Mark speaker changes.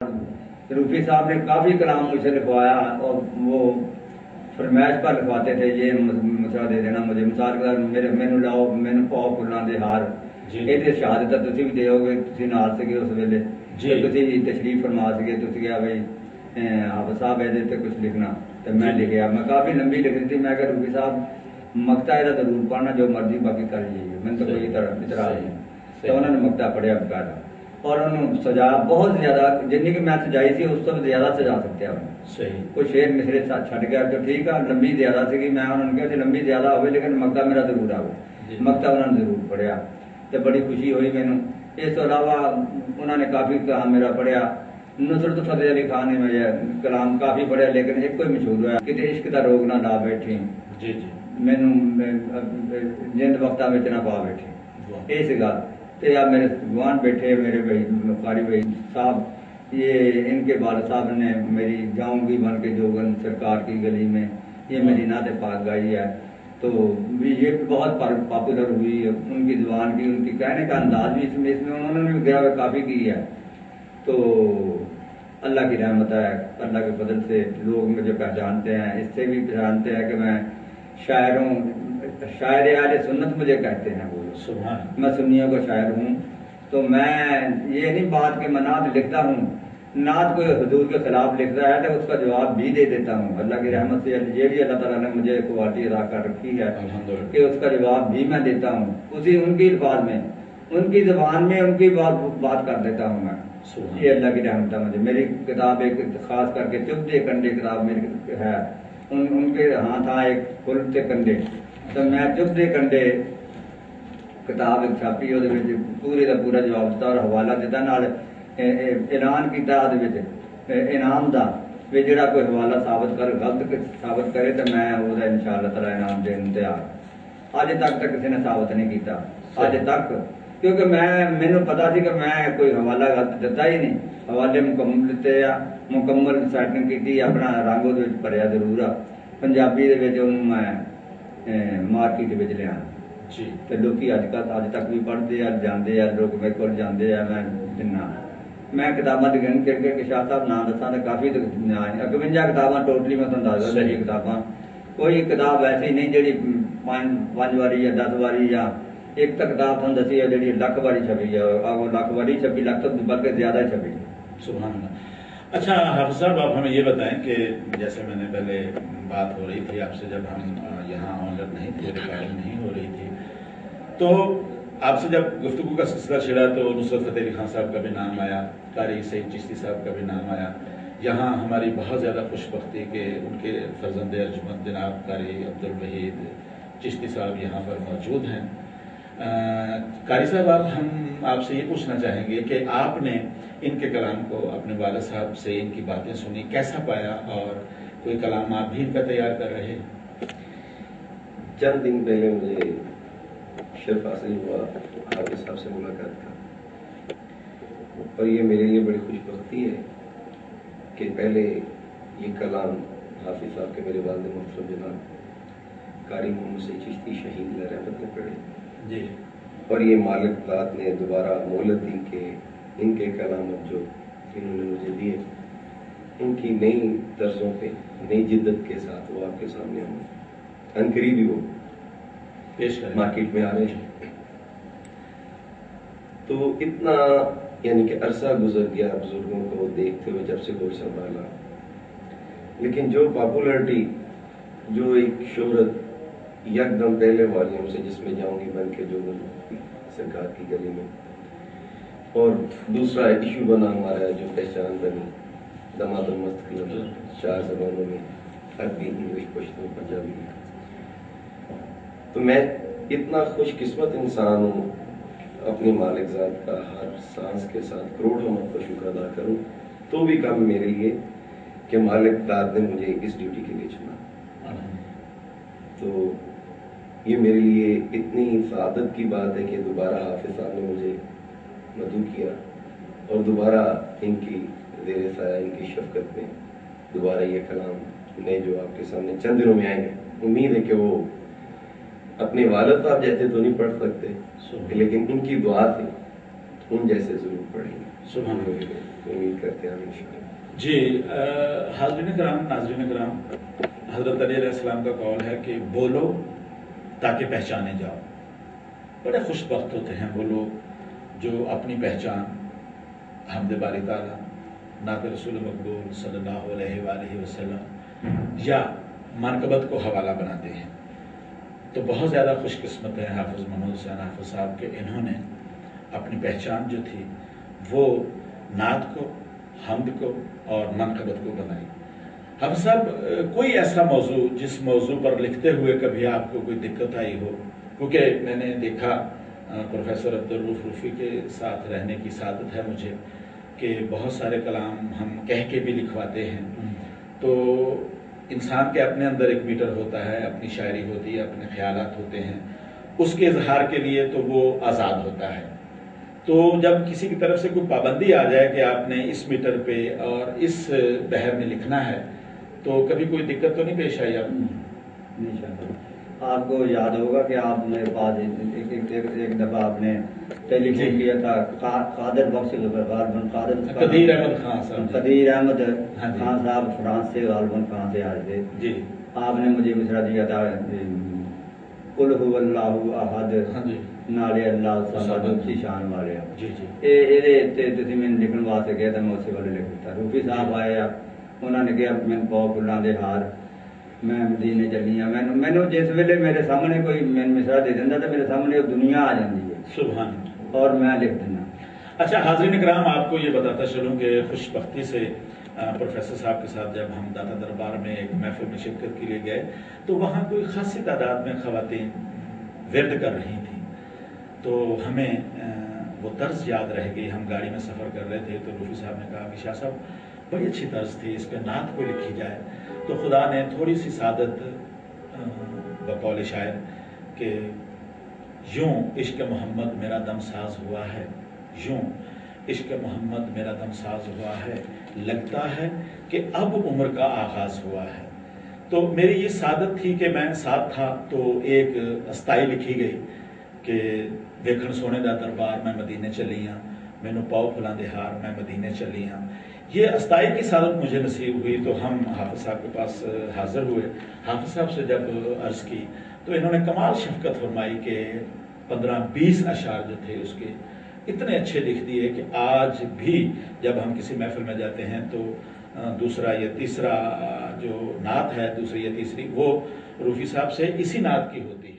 Speaker 1: रूफी साहब ने काफ़ी कलाम मुझसे लिखवाया और वो फरमाइश पर लिखवाते थे, ये मसला दे देना मुझे, मिसाल के मेरे मैनू लाओ मैनू पाओ फुल्लां दे हार, ये शहादत तुसी भी दोगे, तुसी नाल सीगे उस वेले, तुसी तशरीफ फरमा सके, तुसी कहा भाई हाफिज साहब ये ते कुछ लिखना, तो मैं लिखिया। मैं काफ़ी लंबी लिखी थी। मैं क्या रूफी साहब मकता है जरूर पढ़ना, जो मर्जी बाकी कर लीजिए, मैंने तो कोई इतराज नहीं। तो उन्होंने मकता पढ़िया बकायदा और उन्होंने सजा बहुत ज्यादा, जिन्नी की मैं सजाई थी उस तो ज्यादा सजा सकते हैं। कोई शेर मिसरे छड़ गया तो ठीक है, लंबी ज्यादा सी, मैं उन्होंने कहा लंबी ज्यादा हो लेकिन मकता मेरा जरूर आवे। मकता उन्होंने जरूर पढ़िया तो बड़ी खुशी हुई मैनू। इस तो अलावा उन्होंने काफ़ी कलाम मेरा पढ़िया। नुसरत फतेह अली खान ने मेरे कलाम काफ़ी पढ़िया, लेकिन एक कोई मशहूर होया कि इश्क का रोग ना ला बैठी, मैनू जिंद वक्ता में ना पा बैठी। ये सीगा तो यार मेरे गुआन बैठे मेरे भाई कारी भाई साहब, ये इनके वाल साहब ने मेरी जाऊंगी बन के जोगन सरकार की गली में, ये मेरी नात पाक गाई है। तो ये भी बहुत पॉपुलर हुई उनकी जुबान की, उनकी कहने का अंदाज भी इसमें उन्होंने भी गया काफ़ी की है। तो अल्लाह की रहमत है, अल्लाह के फजल से लोग मुझे पहचानते हैं, इससे भी पहचानते हैं कि मैं शायर आले सुन्नत मुझे कहते हैं वो, मैं सुन्नियों का शायर हूँ। तो मैं ये नहीं बात कि मैं नात लिखता हूँ, नात कोई हुजूर के खिलाफ लिख रहा है तो उसका जवाब भी दे देता हूँ। अल्लाह की रहमत से ये भी अल्लाह ताला ने मुझे क्वालिटी अदा कर रखी है कि उसका जवाब भी मैं देता हूँ, उसी उनकी अल्फाज में, उनकी जबान में उनकी बात कर देता हूँ मैं। ये अल्लाह की रहमत है मुझे। मेरी किताब एक खास करके चुभदे कंडे किताब मेरी है, उनके हाथ था एक खुलते कंडे, तो मैं चुभदे कंडे किताब एक छापी, पूरे का पूरा जवाब दिता और हवाला दिता, नाल ऐलान किया इनाम का भी जो कोई हवाला साबित कर गलत साबित करे तो मैं वो इंशाअल्लाह ताला इनाम देने तैयार। अज तक तो किसी ने साबित नहीं किया अज तक, क्योंकि मैनू पता सी कि मैं कोई हवाला गलत दिता ही नहीं। हवाले मुकम्मल दिते आ, मुकम्मल सैटिंग की, अपना रंग वो भरिया जरूर आ, पंजाबी मैं मार्केट में लिया तो लोग अज तक भी पढ़ते हैं, जाते हैं, लोग मेरे को जाते हैं, मैं दिना। मैं किताबा गिन करके शाह साहब नाम दसा तो काफ़ी 51 किताबा टोटली मैं तुम दस दस किताबा, कोई किताब ऐसी नहीं जी 5 बारी या 10 बारी या एक तक किताब तुम दसी है जी लख बारी छपी है, वो लख बारी छपी, लख तो बल्कि ज्यादा छपी।
Speaker 2: सुभान अल्लाह। अच्छा हाफिज साहब, आप हमें ये बताएं कि जैसे मैंने पहले बात हो रही थी आपसे, जब हम यहाँ ऑनर नहीं थे, रिकॉर्डिंग नहीं हो रही थी, तो आपसे जब गुफ्तगू का सिलसिला छिड़ा तो नुसरत फतेह अली खान साहब का भी नाम आया, कारी सईद चिश्ती साहब का भी नाम आया। यहाँ हमारी बहुत ज़्यादा खुशबख्ती कि उनके फर्जंद अर्जुमंद जनाब कारी अब्दुल वहीद चिश्ती साहब यहाँ पर मौजूद हैं। कारी साहब, हम आपसे ये पूछना चाहेंगे कि आपने इनके कलाम को अपने वालिद साहब से इनकी बातें सुनी, कैसा पाया, और कोई कलाम आप भी इनका तैयार कर रहे हैं?
Speaker 3: चंद दिन पहले मुझे शर्फ हासिल हुआ, हाफिज साहब से मुलाकात का, और ये मेरे लिए बड़ी खुशबख्ती है कि पहले ये कलाम हाफिज साहब के मेरे वालिद मोहतरम जनाब कारी मोहम्मद सईद चिश्ती शहीद रहमत ने पढ़े जी, और ये मालिक दात ने दोबारा मोहलत दी कि इनके कलाम जो इन्होंने मुझे दिए, उनकी नई तर्जों पे नई जिद्दत के साथ वो आपके सामने होंगे, अनकरीबी वो पेश मार्केट में आ रहे हैं। तो इतना यानी कि अरसा गुजर गया बुजुर्गों को देखते हुए जब से कोई संभाला, लेकिन जो पॉपुलरिटी, जो एक शोहरत यकदम पहले वॉल्यूम से जिसमें जाऊंगी बन के जो सरकार की गली में, और दूसरा इशू बना हमारा जो पहचान बनी दमादुल मस्त 4 ज़बानों में, अरबी, इंग्लिश, पश्तो, पंजाबी में। तो मैं इतना खुशकिस्मत इंसान हूँ अपने मालिक ज़ात का हर सांस के साथ करोड़ों मत का शुक्र अदा करूँ तो भी कम मेरे लिए कि मालिक ज़ात ने मुझे इस ड्यूटी के लिए चुना। तो ये मेरे लिए इतनी सादत की बात है कि दोबारा हाफिज साहब ने मुझे मदऊ किया और दोबारा इनकी ज़ेरे साया, इनकी शफकत में दोबारा ये कलाम नए जो आपके सामने चंद दिनों में आएंगे। उम्मीद है कि वो अपने वालिद साहब जैसे तो नहीं पढ़ सकते, लेकिन उनकी दुआ से उन जैसे जरूर पढ़ेंगे।
Speaker 2: सुभान अल्लाह।
Speaker 3: امید کرتے ہیں انشاءاللہ۔
Speaker 2: جی حاضرین کرام، ناظرین کرام، حضرت علی علیہ السلام کا قول ہے کہ بولو تاکہ پہچانے جاؤ۔ بڑے خوش بخت ہوتے ہیں وہ لوگ جو اپنی پہچان حمد باری تعالیٰ، نعت رسول مقبول صلی اللہ علیہ وآلہ وسلم یا منقبت کو حوالہ بناتے ہیں۔ تو بہت زیادہ خوش قسمت ہے حافظ محمد حسین حافظ صاحب کہ انہوں نے اپنی پہچان جو تھی وہ نعت کو، حمد کو اور منقبت کو بنائی۔ حافظ صاحب، کوئی ایسا موضوع جس موضوع پر لکھتے ہوئے کبھی آپ کو کوئی دقت آئی ہو؟ کیونکہ میں نے دیکھا پروفیسر عبدالرؤف روفی کے ساتھ رہنے کی سعادت ہے مجھے کہ بہت سارے کلام ہم کہہ کے بھی لکھواتے ہیں، تو انسان کے اپنے اندر ایک میٹر ہوتا ہے، اپنی شاعری ہوتی ہے، اپنے خیالات ہوتے ہیں، اس کے اظہار کے لیے تو وہ آزاد ہوتا ہے۔ تو جب کسی کی طرف سے کوئی پابندی آ جائے کہ آپ نے اس میٹر پہ اور اس بحر میں لکھنا ہے تو کبھی کوئی دقت تو نہیں پیش آئی آپ کو؟
Speaker 1: آپ کو یاد ہوگا کہ آپ میرے پاس ایک دفعہ آپ نے ٹیلی فون کیا تھا قادر بخش غالباً
Speaker 2: قدیر احمد خان صاحب،
Speaker 1: قدیر احمد خان صاحب فرانس سے غالباً خان سے آئے تھے جی۔ آپ نے مجھے مصرع دیا تھا قل هو اللہ احد نالے اللہ صمد اچھی شان والے تسی میں لکھن واسطے گیا تھا، میں اسی والے لکھ دیتا۔ روفی صاحب آئے، انہوں نے کہا میں پاؤ پھلاں دے ہار میں مدینے چلی ہوں، میں جس ویلے میرے سامنے کوئی مصرع دے دینا تو میرے سامنے دنیا آ جاتی ہے،
Speaker 2: سبحان،
Speaker 1: اور میں لکھ دینا۔
Speaker 2: اچھا حاضرین کرام، آپ کو یہ بتاتا چلوں کہ خوش بختی سے پروفیسر صاحب کے ساتھ جب ہم داتا دربار میں ایک محفل میں شرکت کے لیے گئے تو وہاں کوئی خاصی تعداد میں خواتین ورد کر رہی تھیں، تو ہمیں وہ طرز یاد رہ گئی۔ ہم گاڑی میں سفر کر رہے تھے تو روفی صاحب نے کہا کہ شاہ صاحب بڑی اچھی طرز تھی، اس پہ نعت کو لکھی جائے۔ تو خدا نے تھوڑی سی سعادت بقول شاعر کہ یوں عشق محمد میرا دم ساز ہوا ہے، یوں عشق محمد میرا دم ساز ہوا ہے، لگتا ہے کہ اب عمر کا آغاز ہوا ہے۔ تو میری یہ سعادت تھی کہ میں ساتھ تھا، تو ایک استائی لکھی گئی کہ دیکھن سونے دا دربار میں مدینے چلی ہاں، مینوں پاؤ پھلاں دے ہار میں مدینے چلی ہاں۔ یہ استائی کی سعادت مجھے نصیب ہوئی تو ہم حافظ صاحب کے پاس حاضر ہوئے۔ حافظ صاحب سے جب عرض کی تو انہوں نے کمال شفقت فرمائی کہ 15-20 اشعار جو تھے اس کے اتنے اچھے لکھ دیے کہ آج بھی جب ہم کسی محفل میں جاتے ہیں تو دوسرا یا تیسرا جو نعت ہے، دوسری یا تیسری، وہ روفی صاحب سے اسی نعت کی ہوتی ہے۔